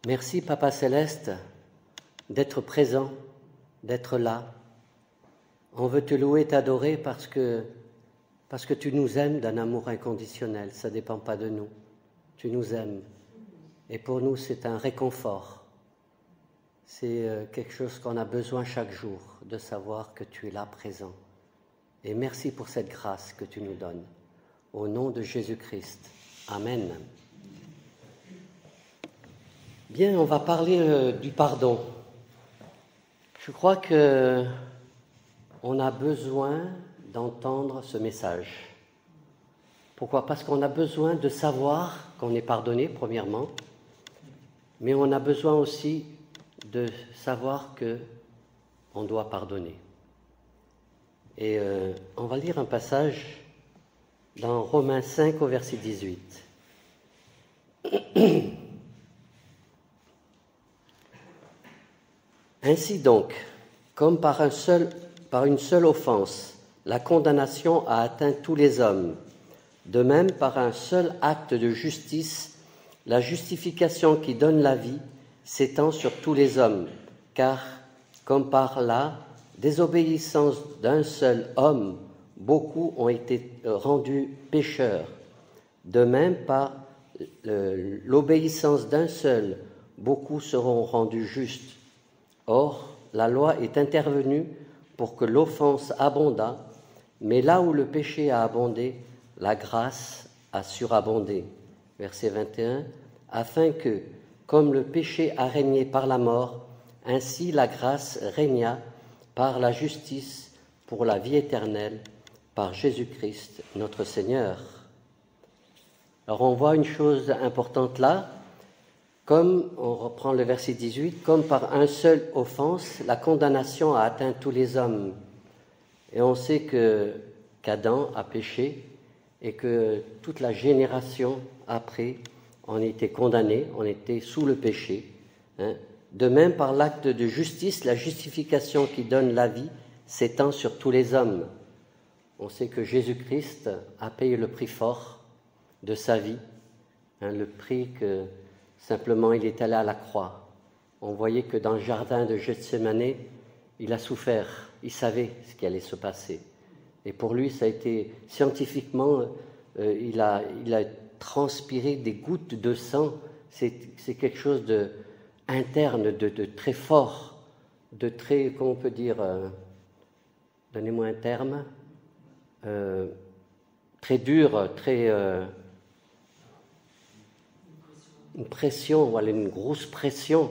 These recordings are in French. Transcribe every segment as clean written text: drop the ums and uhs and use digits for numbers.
Merci, Papa Céleste, d'être présent, d'être là. On veut te louer et t'adorer parce que tu nous aimes d'un amour inconditionnel. Ça ne dépend pas de nous. Tu nous aimes. Et pour nous, c'est un réconfort. C'est quelque chose qu'on a besoin chaque jour, de savoir que tu es là présent. Et merci pour cette grâce que tu nous donnes. Au nom de Jésus-Christ. Amen. Bien, on va parler du pardon. Je crois que on a besoin d'entendre ce message. Pourquoi? Parce qu'on a besoin de savoir qu'on est pardonné, premièrement, mais on a besoin aussi de savoir qu'on doit pardonner. Et on va lire un passage dans Romains 5 au verset 18. Ainsi donc, comme par une seule offense, la condamnation a atteint tous les hommes, de même par un seul acte de justice, la justification qui donne la vie s'étend sur tous les hommes, car, comme par la désobéissance d'un seul homme, beaucoup ont été rendus pécheurs. De même, par l'obéissance d'un seul, beaucoup seront rendus justes. Or, la loi est intervenue pour que l'offense abondât, mais là où le péché a abondé, la grâce a surabondé. Verset 21, afin que, comme le péché a régné par la mort, ainsi la grâce régna par la justice pour la vie éternelle, par Jésus-Christ notre Seigneur. Alors on voit une chose importante là, comme, on reprend le verset 18, comme par un seul offense, la condamnation a atteint tous les hommes. Et on sait qu'Adam a péché et que toute la génération après, on était condamnés, on était sous le péché. De même, par l'acte de justice, la justification qui donne la vie s'étend sur tous les hommes. On sait que Jésus-Christ a payé le prix fort de sa vie, le prix que simplement il est allé à la croix. On voyait que dans le jardin de Gethsémane, il a souffert, il savait ce qui allait se passer. Et pour lui, ça a été scientifiquement, il a transpiré des gouttes de sang. C'est quelque chose d'interne, de très fort, de très, comment on peut dire, donnez-moi un terme, très dur, très... une pression, voilà, une grosse pression.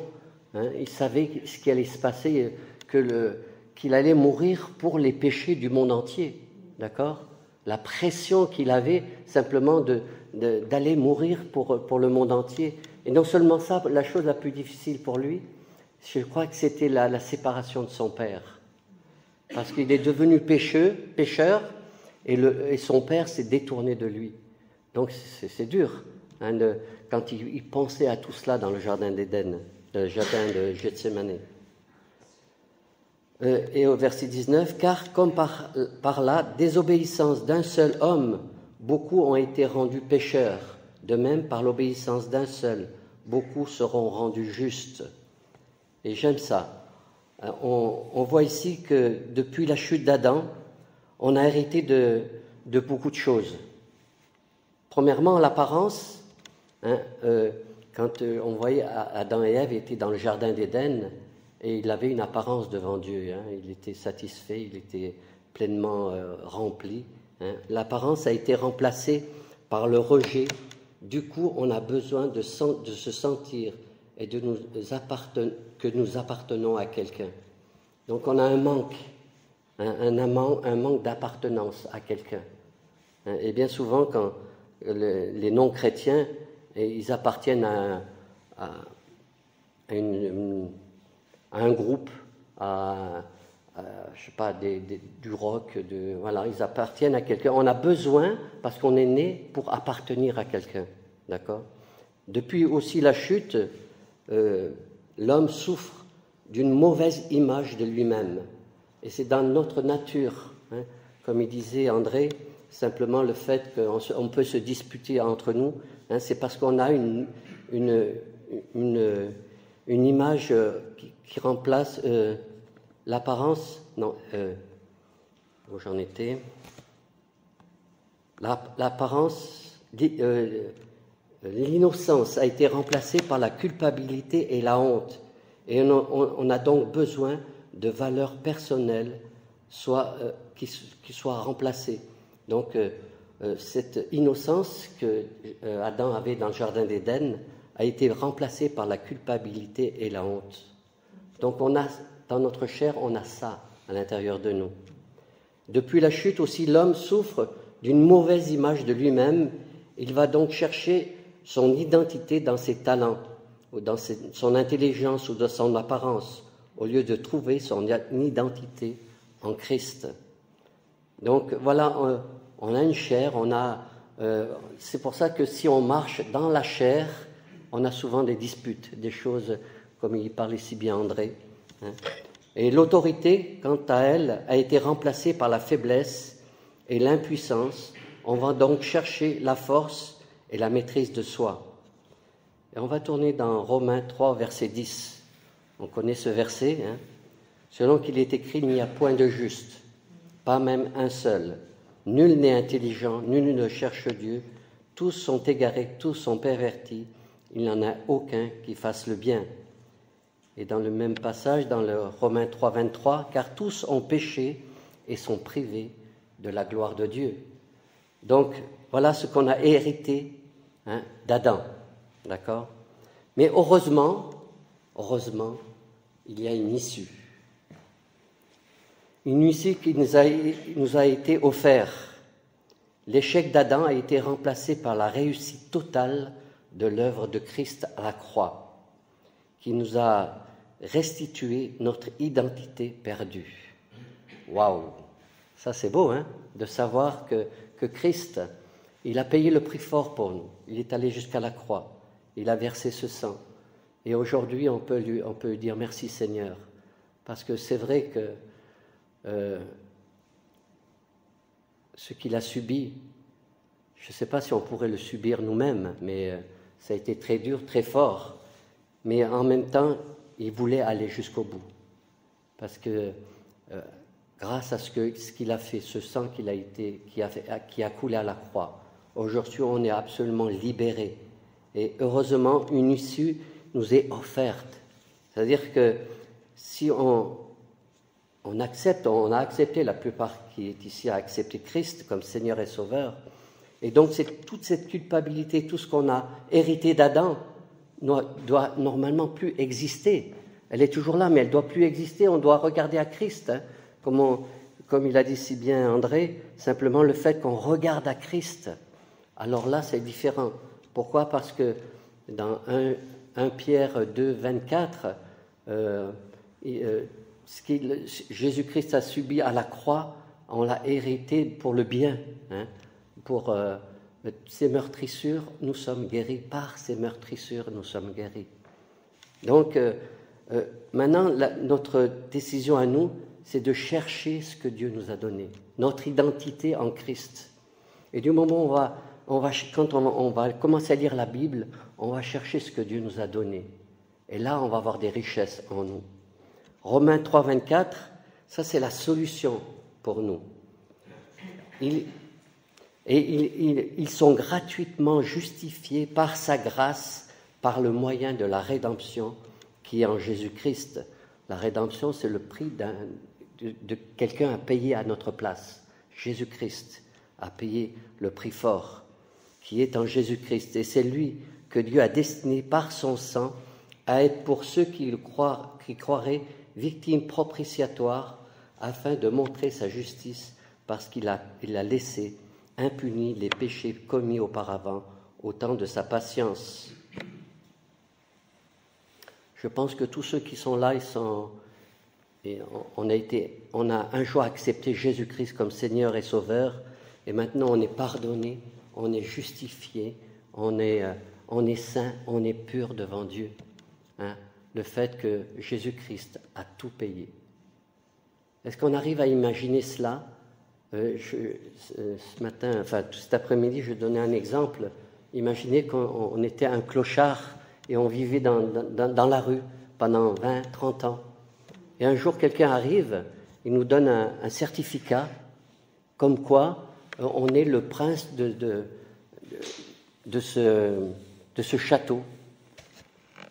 Il savait ce qui allait se passer, qu'il allait mourir pour les péchés du monde entier, d'accord? La pression qu'il avait simplement d'aller mourir pour le monde entier. Et non seulement ça, la chose la plus difficile pour lui, je crois que c'était la séparation de son père. Parce qu'il est devenu pécheur, et son père s'est détourné de lui. Donc c'est dur, quand il pensait à tout cela dans le jardin d'Éden, le jardin de Gethsémane. Et au verset 19, car comme par la désobéissance d'un seul homme, beaucoup ont été rendus pécheurs. De même, par l'obéissance d'un seul, beaucoup seront rendus justes. Et j'aime ça. On voit ici que depuis la chute d'Adam, on a hérité de beaucoup de choses. Premièrement, l'apparence. Quand on voyait Adam et Ève étaient dans le jardin d'Éden et il avait une apparence devant Dieu, il était satisfait, il était pleinement rempli. L'apparence a été remplacée par le rejet. Du coup, on a besoin de se sentir et que nous appartenons à quelqu'un. Donc on a un manque, un manque d'appartenance à quelqu'un. Et bien souvent, quand les non-chrétiens, ils appartiennent à un groupe, je sais pas, du rock, voilà, ils appartiennent à quelqu'un. On a besoin, parce qu'on est né pour appartenir à quelqu'un, d'accord? Depuis aussi la chute, l'homme souffre d'une mauvaise image de lui-même. Et c'est dans notre nature, comme il disait André, simplement le fait qu'on peut se disputer entre nous, c'est parce qu'on a une image qui remplace l'apparence. Non, où j'en étais. L'apparence, l'innocence a été remplacée par la culpabilité et la honte. Et on a donc besoin de valeurs personnelles qui soient remplacées. Donc, cette innocence que Adam avait dans le Jardin d'Éden a été remplacée par la culpabilité et la honte. Donc, dans notre chair, on a ça à l'intérieur de nous. Depuis la chute aussi, l'homme souffre d'une mauvaise image de lui-même. Il va donc chercher son identité dans ses talents, ou dans son intelligence ou dans son apparence, au lieu de trouver son identité en Christ. Donc voilà, on a une chair, c'est pour ça que si on marche dans la chair, on a souvent des disputes, des choses comme il parle si bien André. Et l'autorité, quant à elle, a été remplacée par la faiblesse et l'impuissance. On va donc chercher la force et la maîtrise de soi. Et on va tourner dans Romains 3, verset 10. On connaît ce verset. Selon qu'il est écrit, il n'y a point de juste, pas même un seul. Nul n'est intelligent, nul ne cherche Dieu. Tous sont égarés, tous sont pervertis. Il n'y en a aucun qui fasse le bien. Et dans le même passage, dans le Romains 3, 23, car tous ont péché et sont privés de la gloire de Dieu. Donc, voilà ce qu'on a hérité d'Adam. D'accord ? Mais heureusement, il y a une issue. Une issue qui nous a été offerte. L'échec d'Adam a été remplacé par la réussite totale de l'œuvre de Christ à la croix, qui nous a restitué notre identité perdue. Waouh! Ça c'est beau, de savoir que Christ, il a payé le prix fort pour nous. Il est allé jusqu'à la croix. Il a versé ce sang. Et aujourd'hui, on peut lui dire merci Seigneur. Parce que c'est vrai que ce qu'il a subi, je ne sais pas si on pourrait le subir nous-mêmes, mais ça a été très dur, très fort. Mais en même temps, il voulait aller jusqu'au bout. Parce que grâce à ce qu'il a fait, ce sang qui a coulé à la croix, aujourd'hui on est absolument libérés. Et heureusement, une issue nous est offerte. C'est-à-dire que si on a accepté, la plupart qui est ici a accepté Christ comme Seigneur et Sauveur. Et donc toute cette culpabilité, tout ce qu'on a hérité d'Adam, doit normalement plus exister. Elle est toujours là, mais elle ne doit plus exister. On doit regarder à Christ. Comme il a dit si bien André, simplement le fait qu'on regarde à Christ, alors là c'est différent. Pourquoi ? Parce que dans 1 Pierre 2, 24, ce que Jésus-Christ a subi à la croix, on l'a hérité pour le bien. Pour ses meurtrissures, nous sommes guéris. Par ses meurtrissures, nous sommes guéris. Donc, maintenant, notre décision à nous, c'est de chercher ce que Dieu nous a donné, notre identité en Christ. Et du moment où quand on va commencer à lire la Bible, on va chercher ce que Dieu nous a donné. Et là, on va avoir des richesses en nous. Romains 3, 24, ça c'est la solution pour nous. Ils sont gratuitement justifiés par sa grâce, par le moyen de la rédemption qui est en Jésus-Christ. La rédemption, c'est le prix de quelqu'un à payer à notre place. Jésus-Christ a payé le prix fort qui est en Jésus-Christ. Et c'est lui que Dieu a destiné par son sang à être pour ceux qui croiraient victime propitiatoire afin de montrer sa justice parce qu'il a laissé impunis les péchés commis auparavant au temps de sa patience. Je pense que tous ceux qui sont là, on a un jour accepté Jésus-Christ comme Seigneur et Sauveur, et maintenant on est pardonné, on est justifié, on est saint, on est pur devant Dieu. Le fait que Jésus-Christ a tout payé. Est-ce qu'on arrive à imaginer cela ? Ce matin, cet après-midi, je donnais un exemple. Imaginez qu'on était un clochard et on vivait dans la rue. pendant 20, 30 ans. Et un jour, quelqu'un arrive, il nous donne un certificat comme quoi on est le prince de ce château.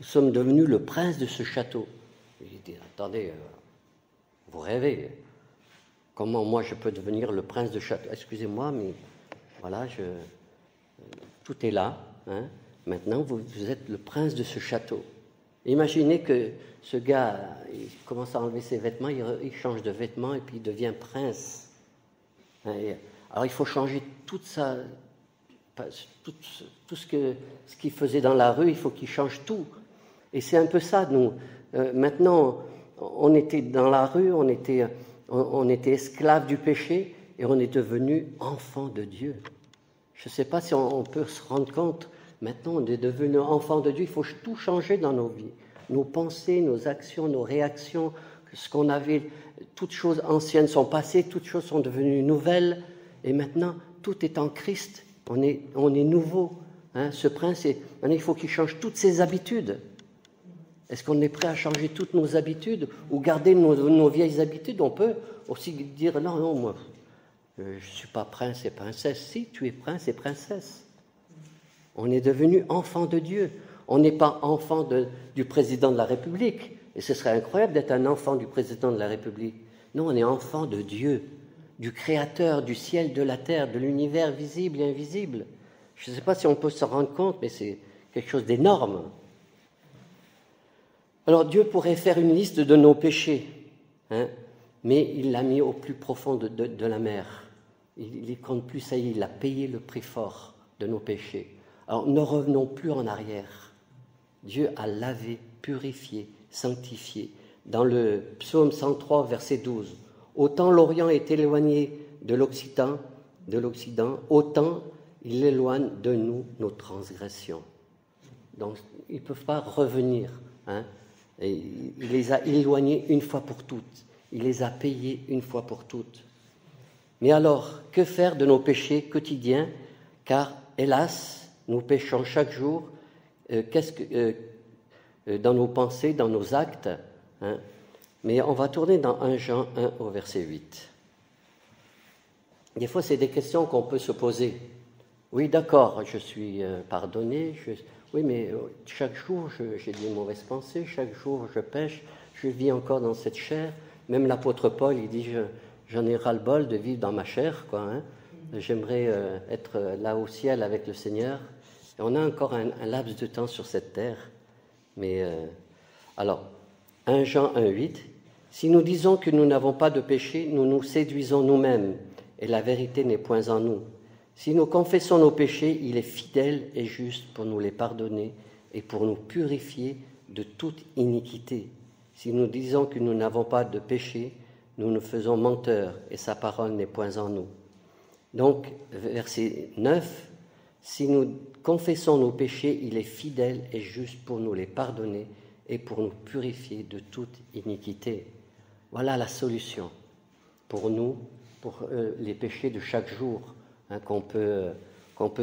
Nous sommes devenus le prince de ce château. J'ai dit, attendez, vous rêvez. Comment moi je peux devenir le prince de château? Excusez-moi, mais voilà, tout est là. Hein. Maintenant, vous êtes le prince de ce château. Imaginez que ce gars, il commence à enlever ses vêtements, il change de vêtements et puis il devient prince. Alors il faut changer tout ce qu'il faisait dans la rue, il faut qu'il change tout. Et c'est un peu ça, nous. Maintenant, on était dans la rue, on était esclaves du péché et on est devenu enfants de Dieu. Je ne sais pas si on peut se rendre compte. Maintenant, on est devenu enfants de Dieu. Il faut tout changer dans nos vies. Nos pensées, nos actions, nos réactions, ce qu'on avait, toutes choses anciennes sont passées, toutes choses sont devenues nouvelles. Et maintenant, tout est en Christ. On est nouveau. Hein, ce prince, maintenant, il faut qu'il change toutes ses habitudes. Est-ce qu'on est prêt à changer toutes nos habitudes ou garder nos vieilles habitudes? On peut aussi dire, non, moi, je ne suis pas prince et princesse. Si, tu es prince et princesse. On est devenu enfant de Dieu. On n'est pas enfant du président de la République. Et ce serait incroyable d'être un enfant du président de la République. Non, on est enfant de Dieu, du Créateur, du ciel, de la terre, de l'univers visible et invisible. Je ne sais pas si on peut se rendre compte, mais c'est quelque chose d'énorme. Alors Dieu pourrait faire une liste de nos péchés, hein, mais il l'a mis au plus profond de la mer. Il ne compte plus, ça y est, il a payé le prix fort de nos péchés. Alors ne revenons plus en arrière. Dieu a lavé, purifié, sanctifié. Dans le psaume 103, verset 12, « Autant l'Orient est éloigné de l'Occident, autant il éloigne de nous nos transgressions. » Donc ils ne peuvent pas revenir. Hein. Et il les a éloignés une fois pour toutes. Il les a payés une fois pour toutes. Mais alors, que faire de nos péchés quotidiens? Car, hélas, nous péchons chaque jour. Dans nos pensées, dans nos actes. Hein. Mais on va tourner dans 1 Jean 1 au verset 8. Des fois, c'est des questions qu'on peut se poser. Oui, d'accord, je suis pardonné. Oui, mais chaque jour, j'ai des mauvaises pensées. Chaque jour, je pêche. Je vis encore dans cette chair. Même l'apôtre Paul, il dit, j'en ai ras-le-bol de vivre dans ma chair, quoi. Hein. J'aimerais être là au ciel avec le Seigneur. Et on a encore un laps de temps sur cette terre. Mais alors, 1 Jean 1,8, « Si nous disons que nous n'avons pas de péché, nous nous séduisons nous-mêmes, et la vérité n'est point en nous. Si nous confessons nos péchés, il est fidèle et juste pour nous les pardonner et pour nous purifier de toute iniquité. Si nous disons que nous n'avons pas de péché, nous nous faisons menteurs, et sa parole n'est point en nous. » Donc, verset 9, « Si nous confessons nos péchés, il est fidèle et juste pour nous les pardonner et pour nous purifier de toute iniquité. » Voilà la solution pour nous, pour les péchés de chaque jour hein, qu'on peut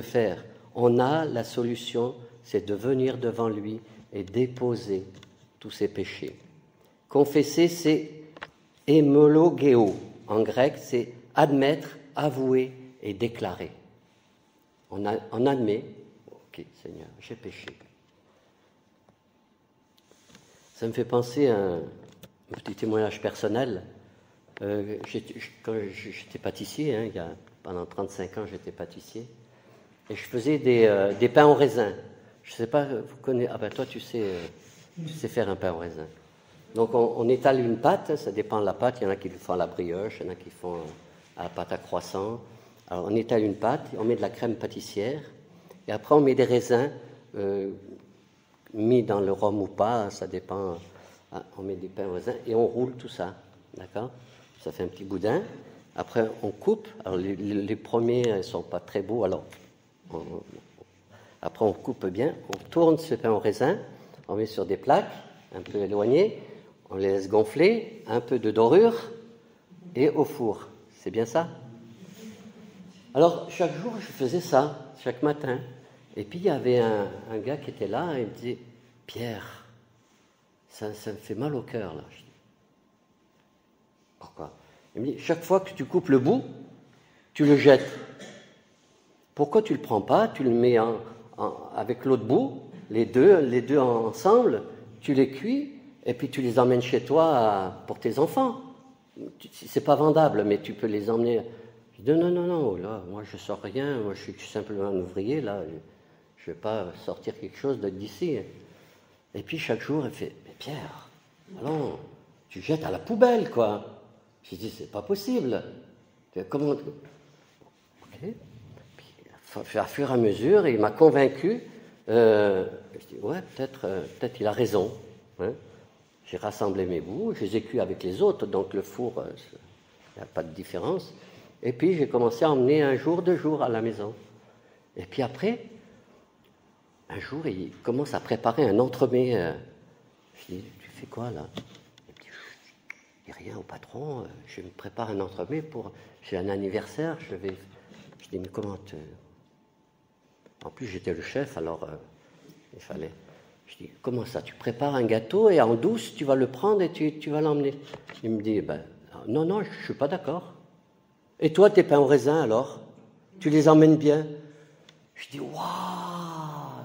faire. On a la solution, c'est de venir devant lui et déposer tous ces péchés. Confesser, c'est hémologéo. En grec, c'est admettre, avouer et déclarer. On admet, ok Seigneur, j'ai péché. Ça me fait penser à un petit témoignage personnel. Quand j'étais pâtissier, hein, pendant 35 ans j'étais pâtissier, et je faisais des pains au raisin. Je ne sais pas, vous connaissez, ah ben toi tu sais faire un pain au raisin. Donc on étale une pâte, ça dépend de la pâte, il y en a qui le font à la brioche, il y en a qui font à la pâte à croissant. Alors on étale une pâte, on met de la crème pâtissière, et après on met des raisins mis dans le rhum ou pas, ça dépend. On met des pains au raisin et on roule tout ça, d'accord? Ça fait un petit boudin. Après on coupe. Alors les premiers ne sont pas très beaux, alors après on coupe bien, on tourne ce pain au raisin, on met sur des plaques un peu éloignées, on les laisse gonfler, un peu de dorure et au four. C'est bien ça? Alors, chaque jour, je faisais ça, chaque matin. Et puis, il y avait un gars qui était là, et il me disait, « Pierre, ça me fait mal au cœur, là. Je dis, pourquoi? Il me dit, chaque fois que tu coupes le bout, tu le jettes. Pourquoi tu ne le prends pas, tu le mets avec l'autre bout, les deux ensemble, tu les cuis, et puis tu les emmènes chez toi pour tes enfants. C'est pas vendable, mais tu peux les emmener. Je dis, non, là, moi je sors rien, moi je suis simplement un ouvrier, là, je ne vais pas sortir quelque chose d'ici. Et puis chaque jour, elle fait, mais Pierre, allons, tu jettes à la poubelle, quoi. Je dis, c'est pas possible. Comment? Ok. Puis, à fur et à mesure, il m'a convaincu. Je dis, ouais, peut-être il a raison. Hein. J'ai rassemblé mes bouts, je les ai cuits avec les autres, donc le four, il n'y a pas de différence. Et puis j'ai commencé à emmener 2 jours à la maison. Et puis après, un jour, il commence à préparer un entremets. Je dis, tu fais quoi là? Il me dit, je dis rien au patron, je me prépare un entremets j'ai un anniversaire, je dis, mais comment En plus, j'étais le chef, alors il fallait... Je dis, comment ça? Tu prépares un gâteau et en douce, tu vas le prendre et tu vas l'emmener. Il me dit, non, je ne suis pas d'accord. Et toi, tes pains au raisin, alors? Tu les emmènes bien? Je dis, waouh!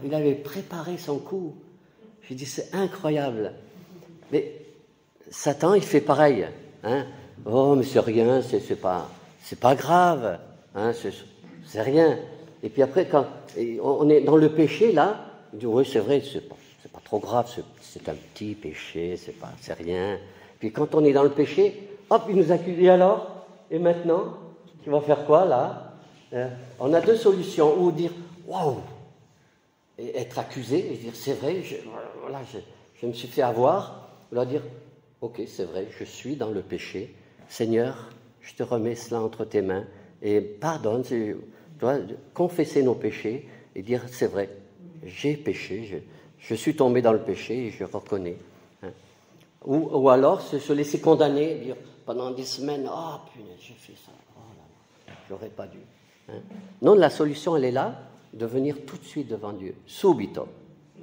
Il avait préparé son coup. Je dis, c'est incroyable. Mais Satan, il fait pareil. Hein? Oh, mais c'est rien, c'est pas grave. Hein? C'est rien. Et puis après, quand on est dans le péché, là, il dit, oui, c'est vrai, c'est pas trop grave, c'est un petit péché, c'est rien. Puis quand on est dans le péché, hop, il nous accuse. Et alors? Et maintenant? Tu vas faire quoi, là? On a 2 solutions. Ou dire, waouh! Et être accusé, et dire, c'est vrai, je me suis fait avoir. Ou leur dire, ok, c'est vrai, je suis dans le péché. Seigneur, je te remets cela entre tes mains. Et pardonne, tu dois confesser nos péchés et dire, c'est vrai, j'ai péché, je suis tombé dans le péché et je reconnais. Hein. Ou alors se laisser condamner, dire pendant des semaines, oh punaise, j'ai fait ça, oh là là, j'aurais pas dû. Hein. Non, la solution, elle est là, de venir tout de suite devant Dieu, subito,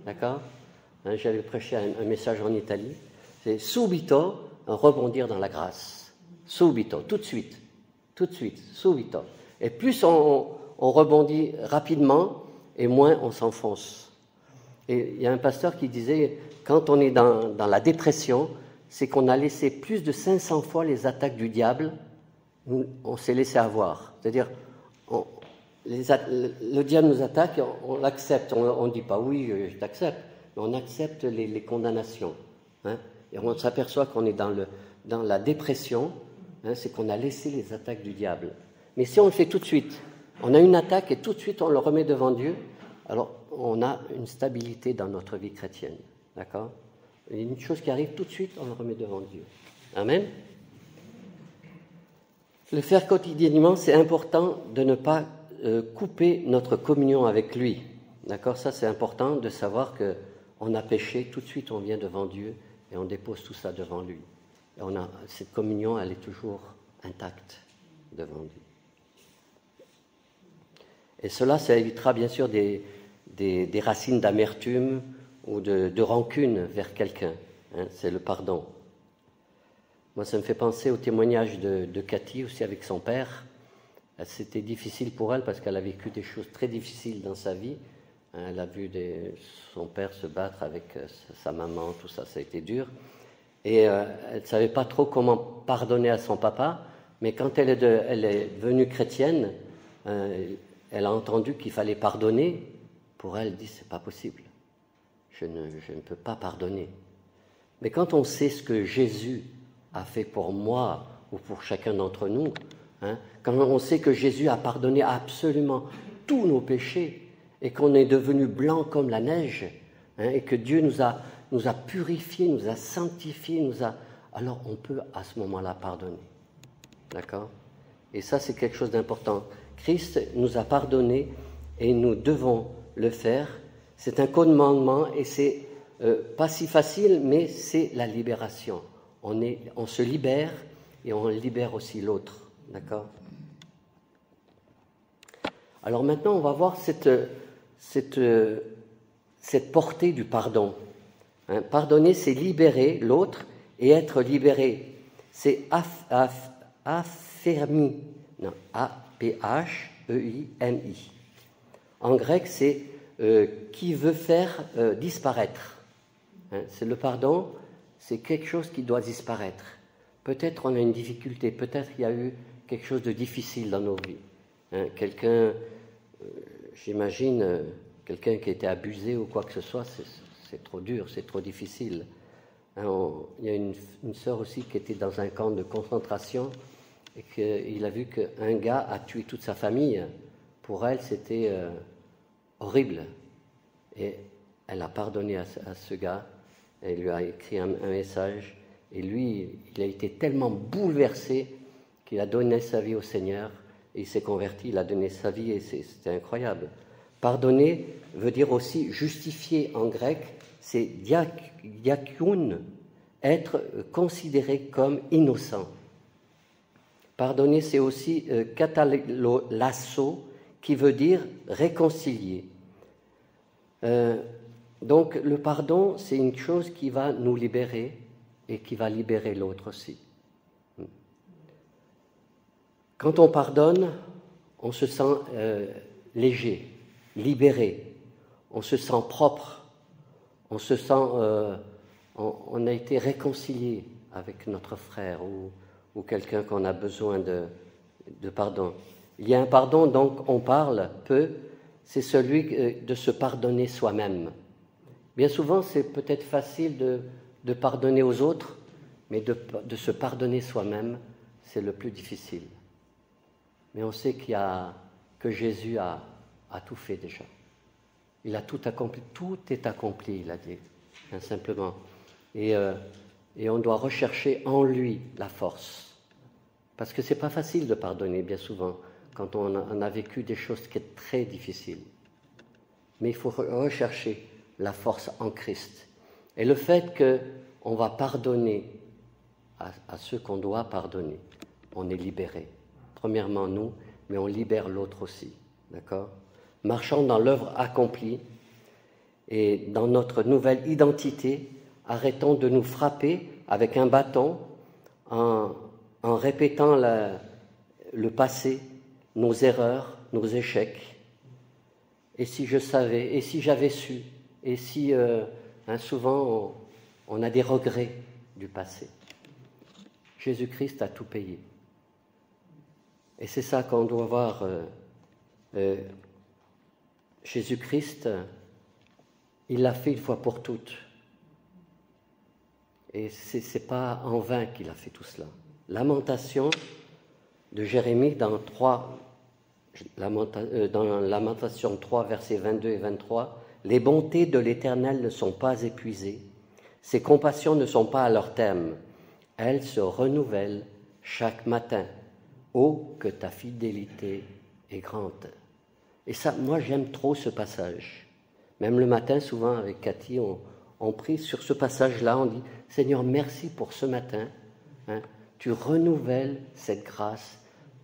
d'accord? Hein, j'avais prêché un message en Italie, c'est subito, un rebondir dans la grâce, subito, tout de suite, subito. Et plus on rebondit rapidement, et moins on s'enfonce. Et il y a un pasteur qui disait, quand on est dans la dépression, c'est qu'on a laissé plus de 500 fois les attaques du diable, on s'est laissé avoir. C'est-à-dire, le diable nous attaque, on l'accepte, on ne dit pas oui, je t'accepte, mais on accepte les condamnations. Hein, et on s'aperçoit qu'on est dans la dépression, hein, c'est qu'on a laissé les attaques du diable. Mais si on le fait tout de suite, on a une attaque et tout de suite on le remet devant Dieu, alors on a une stabilité dans notre vie chrétienne. D'accord? Il y a une chose qui arrive tout de suite, on le remet devant Dieu. Amen? Le faire quotidiennement, c'est important de ne pas couper notre communion avec lui. D'accord? Ça, c'est important de savoir qu'on a péché, tout de suite on vient devant Dieu et on dépose tout ça devant lui. Et cette communion, elle est toujours intacte devant lui. Et cela, ça évitera bien sûr des racines d'amertume ou de rancune vers quelqu'un. Hein, c'est le pardon. Moi, ça me fait penser au témoignage de Cathy, aussi avec son père. C'était difficile pour elle parce qu'elle a vécu des choses très difficiles dans sa vie. Hein, elle a vu son père se battre avec sa maman, tout ça, ça a été dur. Et elle ne savait pas trop comment pardonner à son papa. Mais quand elle est devenue chrétienne, elle a entendu qu'il fallait pardonner. Pour elle, elle dit, c'est pas possible. Je ne peux pas pardonner. Mais quand on sait ce que Jésus a fait pour moi ou pour chacun d'entre nous, hein, quand on sait que Jésus a pardonné absolument tous nos péchés et qu'on est devenu blanc comme la neige, hein, et que Dieu nous a purifiés, nous a sanctifiés, alors on peut à ce moment-là pardonner. D'accord? Et ça, c'est quelque chose d'important. Christ nous a pardonné et nous devons le faire. C'est un commandement et c'est pas si facile, mais c'est la libération. On se libère et on libère aussi l'autre. D'accord? Alors maintenant, on va voir cette portée du pardon. Pardonner, c'est libérer l'autre et être libéré. C'est aphéimi. Non, A-P-H-E-I-M-I. En grec, c'est qui veut faire disparaître. C'est le pardon, c'est quelque chose qui doit disparaître. Peut-être on a une difficulté, peut-être il y a eu quelque chose de difficile dans nos vies. Quelqu'un, j'imagine, quelqu'un qui a été abusé ou quoi que ce soit, c'est trop dur, c'est trop difficile. Il y a une sœur aussi qui était dans un camp de concentration et qu'il a vu qu'un gars a tué toute sa famille. Pour elle, c'était horrible. Et elle a pardonné à ce gars, elle lui a écrit un message, et lui, il a été tellement bouleversé qu'il a donné sa vie au Seigneur, et il s'est converti, il a donné sa vie, et c'était incroyable. Pardonner veut dire aussi justifier en grec, c'est diakoun, être considéré comme innocent. Pardonner, c'est aussi katalasso, qui veut dire réconcilier. Donc le pardon, c'est une chose qui va nous libérer et qui va libérer l'autre aussi. Quand on pardonne, on se sent léger, libéré, on se sent propre, on se sent, on a été réconcilié avec notre frère ou quelqu'un qu'on a besoin de pardon. Il y a un pardon dont on parle peu, c'est celui de se pardonner soi-même. Bien souvent, c'est peut-être facile de pardonner aux autres, mais de se pardonner soi-même, c'est le plus difficile. Mais on sait que Jésus a tout fait déjà. Il a tout accompli, tout est accompli, il a dit, simplement. Et on doit rechercher en lui la force. Parce que ce n'est pas facile de pardonner, bien souvent, quand on a vécu des choses qui sont très difficiles. Mais il faut rechercher la force en Christ. Et le fait qu'on va pardonner à ceux qu'on doit pardonner, on est libéré. Premièrement, nous, mais on libère l'autre aussi. D'accord ? Marchons dans l'œuvre accomplie et dans notre nouvelle identité, arrêtons de nous frapper avec un bâton en répétant le passé, nos erreurs, nos échecs. Et si je savais, et si j'avais su, et si souvent on a des regrets du passé. Jésus-Christ a tout payé. Et c'est ça qu'on doit voir. Jésus-Christ, il l'a fait une fois pour toutes. Et ce n'est pas en vain qu'il a fait tout cela. Lamentation de Jérémie dans Lamentation 3, versets 22 et 23. Les bontés de l'Éternel ne sont pas épuisées, ses compassions ne sont pas à leur terme, elles se renouvellent chaque matin. Oh, que ta fidélité est grande. Et ça, moi j'aime trop ce passage. Même le matin, souvent avec Cathy, on prie sur ce passage-là, on dit « Seigneur, merci pour ce matin. Tu renouvelles cette grâce,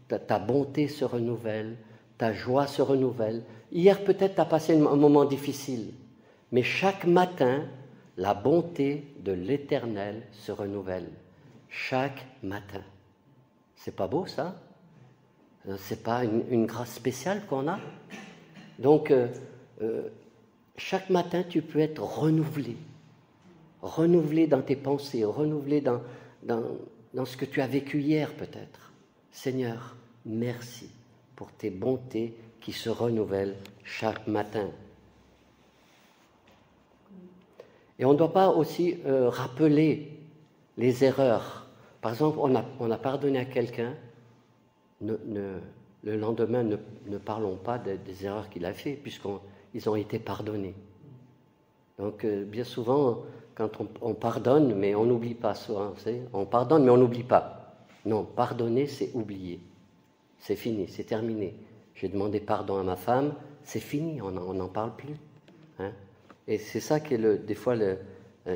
ta bonté se renouvelle, ta joie se renouvelle. Hier, peut-être, tu as passé un moment difficile, mais chaque matin, la bonté de l'Éternel se renouvelle. Chaque matin. » C'est pas beau, ça? C'est pas une grâce spéciale qu'on a? Donc, chaque matin, tu peux être renouvelé. Renouvelé dans tes pensées, renouvelé dans ce que tu as vécu hier, peut-être. Seigneur, merci pour tes bontés qui se renouvellent chaque matin. Et on ne doit pas aussi rappeler les erreurs. Par exemple, on a pardonné à quelqu'un, le lendemain, ne parlons pas des erreurs qu'il a fait, puisqu'ils ont été pardonnés. Donc, bien souvent, quand on pardonne, mais on n'oublie pas souvent, on pardonne, mais on n'oublie pas. Non, pardonner, c'est oublier. C'est fini, c'est terminé. J'ai demandé pardon à ma femme, c'est fini, on n'en parle plus. Et c'est ça qui est des fois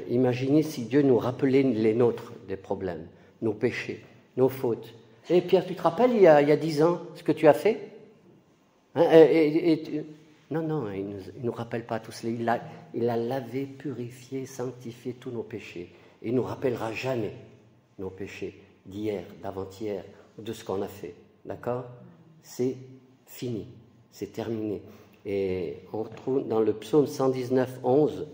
imaginez si Dieu nous rappelait les nôtres, des problèmes, nos péchés, nos fautes. Et Pierre, tu te rappelles il y a 10 ans ce que tu as fait? Non, il ne nous rappelle pas tout cela. Il a lavé, purifié, sanctifié tous nos péchés. Et il ne nous rappellera jamais nos péchés d'hier, d'avant-hier, de ce qu'on a fait. D'accord? C'est fini, c'est terminé. Et on trouve dans le psaume 119, 11,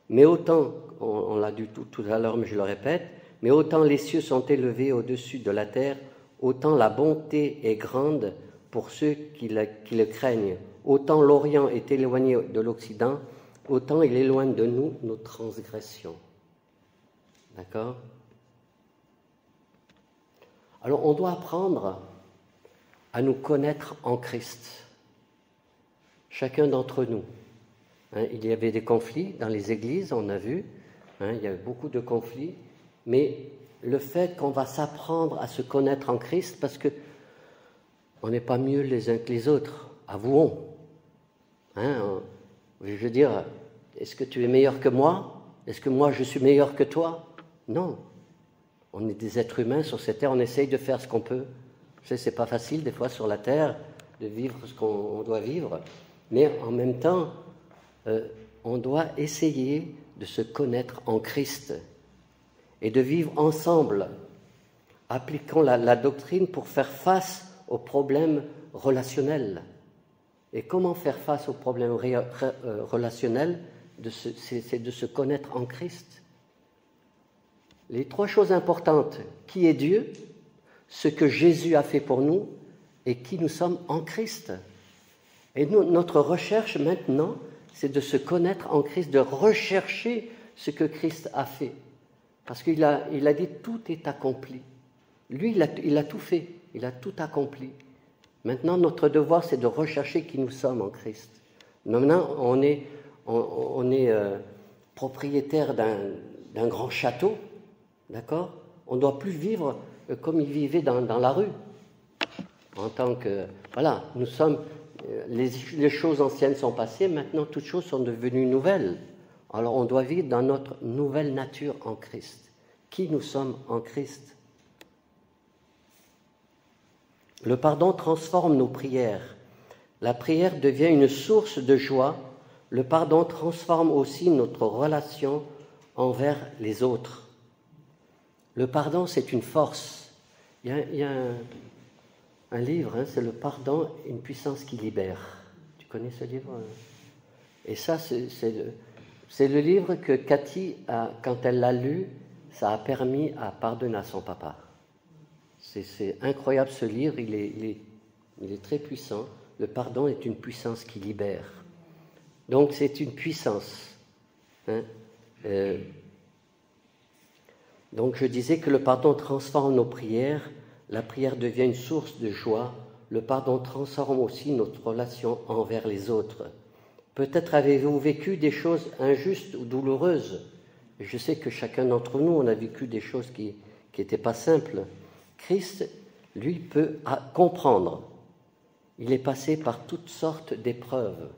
mais autant, on l'a dit tout à l'heure, mais je le répète, mais autant les cieux sont élevés au-dessus de la terre, autant la bonté est grande pour ceux qui le craignent. Autant l'Orient est éloigné de l'Occident, autant il éloigne de nous nos transgressions. D'accord? Alors on doit apprendre à nous connaître en Christ. Chacun d'entre nous. Il y avait des conflits dans les églises, on a vu. Il y avait beaucoup de conflits. Mais le fait qu'on va s'apprendre à se connaître en Christ, parce que on n'est pas mieux les uns que les autres, avouons. Je veux dire, est-ce que tu es meilleur que moi? Est-ce que moi je suis meilleur que toi? Non. On est des êtres humains sur cette terre, on essaye de faire ce qu'on peut. Je sais, c'est pas facile des fois sur la terre de vivre ce qu'on doit vivre, mais en même temps, on doit essayer de se connaître en Christ et de vivre ensemble, appliquant la doctrine pour faire face aux problèmes relationnels. Et comment faire face aux problèmes relationnels? C'est de se connaître en Christ. Les trois choses importantes, qui est Dieu, ce que Jésus a fait pour nous et qui nous sommes en Christ. Et nous, notre recherche maintenant, c'est de se connaître en Christ, de rechercher ce que Christ a fait. Parce qu'il a dit tout est accompli. Lui, il a tout fait, il a tout accompli. Maintenant, notre devoir, c'est de rechercher qui nous sommes en Christ. Maintenant, on est propriétaire d'un grand château, d'accord? On ne doit plus vivre comme il vivait dans la rue. En tant que... Voilà, nous sommes... Les choses anciennes sont passées, maintenant toutes choses sont devenues nouvelles. Alors on doit vivre dans notre nouvelle nature en Christ. Qui nous sommes en Christ? Le pardon transforme nos prières. La prière devient une source de joie. Le pardon transforme aussi notre relation envers les autres. Le pardon, c'est une force. Il y a un livre, c'est Le pardon, une puissance qui libère. Tu connais ce livre? Et ça, c'est le livre que Cathy, quand elle l'a lu, ça a permis à pardonner à son papa. C'est incroyable ce livre, il est très puissant. Le pardon est une puissance qui libère. Donc c'est une puissance. Donc je disais que le pardon transforme nos prières, la prière devient une source de joie, le pardon transforme aussi notre relation envers les autres. Peut-être avez-vous vécu des choses injustes ou douloureuses. Je sais que chacun d'entre nous, on a vécu des choses qui n'étaient pas simples. Christ, lui, peut comprendre. Il est passé par toutes sortes d'épreuves,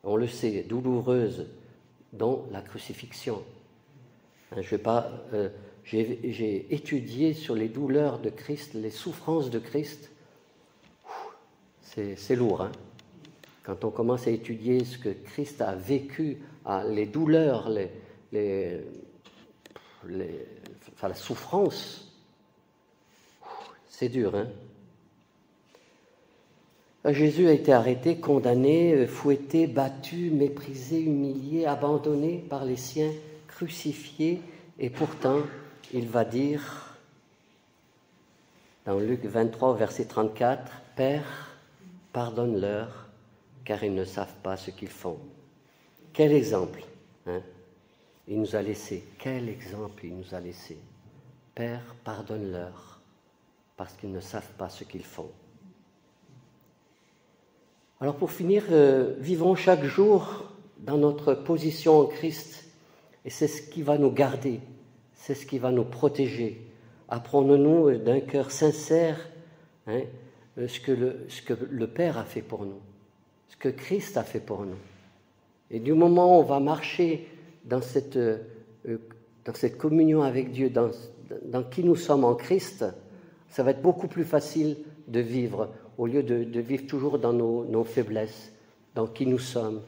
on le sait, douloureuses, dont la crucifixion. J'ai étudié sur les douleurs de Christ, les souffrances de Christ. C'est lourd, hein? Quand on commence à étudier ce que Christ a vécu, les douleurs, la souffrance, c'est dur, hein? Jésus a été arrêté, condamné, fouetté, battu, méprisé, humilié, abandonné par les siens, crucifié, et pourtant, il va dire, dans Luc 23, verset 34, « Père, pardonne-leur, car ils ne savent pas ce qu'ils font. » Quel exemple, hein, il nous a laissé. Quel exemple il nous a laissé. Père, pardonne-leur, parce qu'ils ne savent pas ce qu'ils font. Alors pour finir, vivons chaque jour dans notre position en Christ, et c'est ce qui va nous garder, c'est ce qui va nous protéger. Apprenons-nous d'un cœur sincère ce que le Père a fait pour nous, ce que Christ a fait pour nous. Et du moment où on va marcher dans cette communion avec Dieu, dans qui nous sommes en Christ, ça va être beaucoup plus facile de vivre, au lieu de vivre toujours dans nos faiblesses, dans qui nous sommes,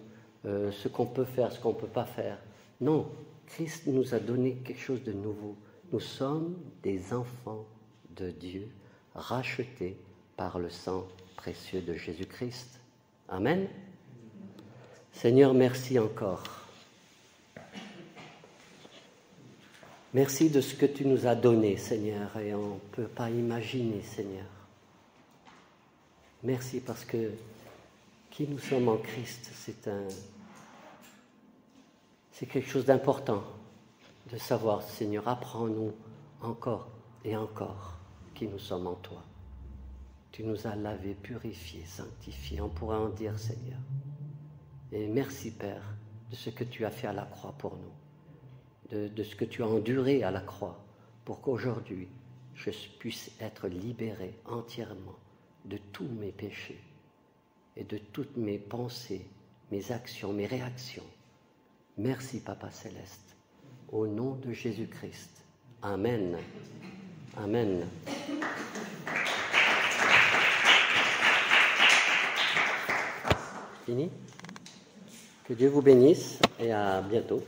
ce qu'on peut faire, ce qu'on ne peut pas faire. Non, Christ nous a donné quelque chose de nouveau. Nous sommes des enfants de Dieu, rachetés par le sang précieux de Jésus-Christ. Amen. Seigneur, merci encore. Merci de ce que tu nous as donné, Seigneur, et on ne peut pas imaginer, Seigneur. Merci parce que qui nous sommes en Christ, c'est quelque chose d'important de savoir, Seigneur, apprends-nous encore et encore qui nous sommes en toi. Tu nous as lavés, purifiés, sanctifiés, on pourrait en dire, Seigneur. Et merci, Père, de ce que tu as fait à la croix pour nous, de ce que tu as enduré à la croix, pour qu'aujourd'hui, je puisse être libéré entièrement de tous mes péchés et de toutes mes pensées, mes actions, mes réactions. Merci, Papa Céleste, au nom de Jésus-Christ. Amen. Amen. Fini ? Que Dieu vous bénisse et à bientôt.